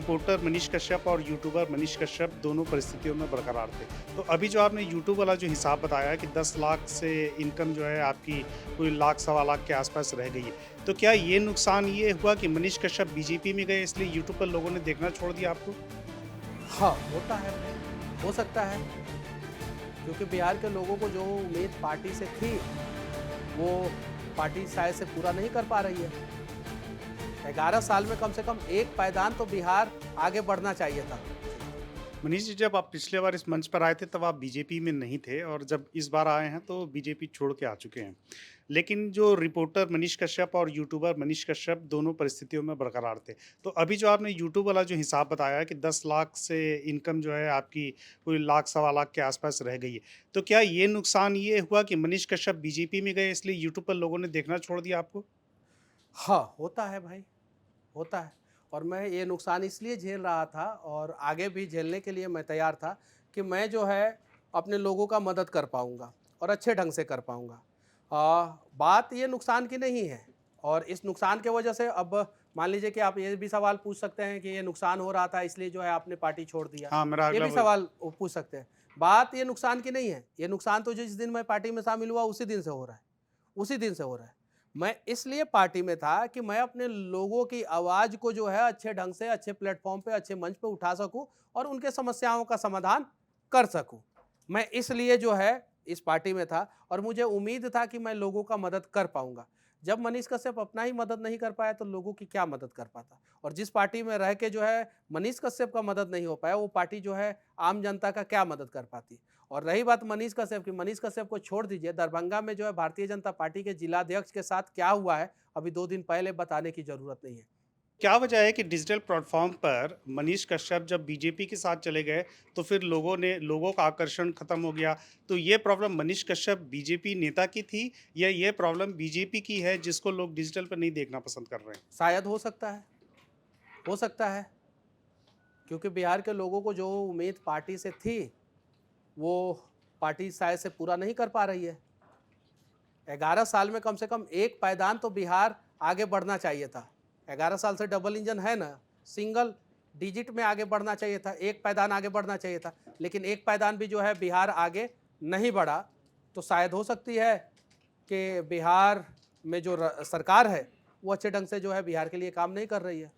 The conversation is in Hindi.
रिपोर्टर मनीष कश्यप और यूट्यूबर मनीष कश्यप दोनों परिस्थितियों में बरकरार थे। तो अभी जो आपने यूट्यूब वाला जो हिसाब बताया कि 10 लाख से इनकम जो है आपकी कोई लाख सवा लाख के आसपास रह गई है। तो क्या ये नुकसान ये हुआ कि मनीष कश्यप बीजेपी में गए इसलिए यूट्यूब पर लोगों ने देखना छोड़ दिया आपको? हाँ, होता है भाई, हो सकता है क्योंकि बिहार के लोगों को जो उम्मीद पार्टी से थी, वो पार्टी शायद से पूरा नहीं कर पा रही है। 11 साल में कम से कम एक पायदान तो बिहार आगे बढ़ना चाहिए था। मनीष जी, जब आप पिछले बार इस मंच पर आए थे तब आप बीजेपी में नहीं थे और जब इस बार आए हैं तो बीजेपी छोड़ के आ चुके हैं। लेकिन जो रिपोर्टर मनीष कश्यप और यूट्यूबर मनीष कश्यप दोनों परिस्थितियों में बरकरार थे। तो अभी जो आपने यूट्यूब वाला जो हिसाब बताया कि 10 लाख से इनकम जो है आपकी कोई लाख सवा लाख के आसपास रह गई है। तो क्या ये नुकसान ये हुआ कि मनीष कश्यप बीजेपी में गए इसलिए यूट्यूब पर लोगों ने देखना छोड़ दिया आपको? हाँ, होता है भाई, होता है। और मैं ये नुकसान इसलिए झेल रहा था और आगे भी झेलने के लिए मैं तैयार था कि मैं जो है अपने लोगों का मदद कर पाऊँगा और अच्छे ढंग से कर पाऊँगा। बात ये नुकसान की नहीं है और इस नुकसान की वजह से अब मान लीजिए कि आप ये भी सवाल पूछ सकते हैं कि ये नुकसान हो रहा था इसलिए जो है आपने पार्टी छोड़ दिया। हाँ, मेरा ये अगला भी सवाल पूछ सकते हैं। बात ये नुकसान की नहीं है, ये नुकसान तो जिस दिन मैं पार्टी में शामिल हुआ उसी दिन से हो रहा है, उसी दिन से हो रहा है। मैं इसलिए पार्टी में था कि मैं अपने लोगों की आवाज़ को जो है अच्छे ढंग से, अच्छे प्लेटफ़ॉर्म पे, अच्छे मंच पे उठा सकूँ और उनके समस्याओं का समाधान कर सकूँ। मैं इसलिए जो है इस पार्टी में था और मुझे उम्मीद था कि मैं लोगों का मदद कर पाऊँगा। जब मनीष कश्यप अपना ही मदद नहीं कर पाया तो लोगों की क्या मदद कर पाता? और जिस पार्टी में रह के जो है मनीष कश्यप का मदद नहीं हो पाया, वो पार्टी जो है आम जनता का क्या मदद कर पाती? और रही बात मनीष कश्यप की, मनीष कश्यप को छोड़ दीजिए, दरभंगा में जो है भारतीय जनता पार्टी के जिलाध्यक्ष के साथ क्या हुआ है, अभी 2 दिन पहले बताने की ज़रूरत नहीं है। क्या वजह है कि डिजिटल प्लेटफ़ॉर्म पर मनीष कश्यप जब बीजेपी के साथ चले गए, तो फिर लोगों का आकर्षण खत्म हो गया। तो ये प्रॉब्लम मनीष कश्यप बीजेपी नेता की थी या ये प्रॉब्लम बीजेपी की है जिसको लोग डिजिटल पर नहीं देखना पसंद कर रहे हैं? शायद हो सकता है, क्योंकि बिहार के लोगों को जो उम्मीद पार्टी से थी, वो पार्टी शायद से पूरा नहीं कर पा रही है। 11 साल में कम से कम एक पायदान तो बिहार आगे बढ़ना चाहिए था। 11 साल से डबल इंजन है ना, सिंगल डिजिट में आगे बढ़ना चाहिए था, एक पायदान आगे बढ़ना चाहिए था। लेकिन एक पायदान भी जो है बिहार आगे नहीं बढ़ा, तो शायद हो सकती है कि बिहार में जो सरकार है, वो अच्छे ढंग से जो है बिहार के लिए काम नहीं कर रही है।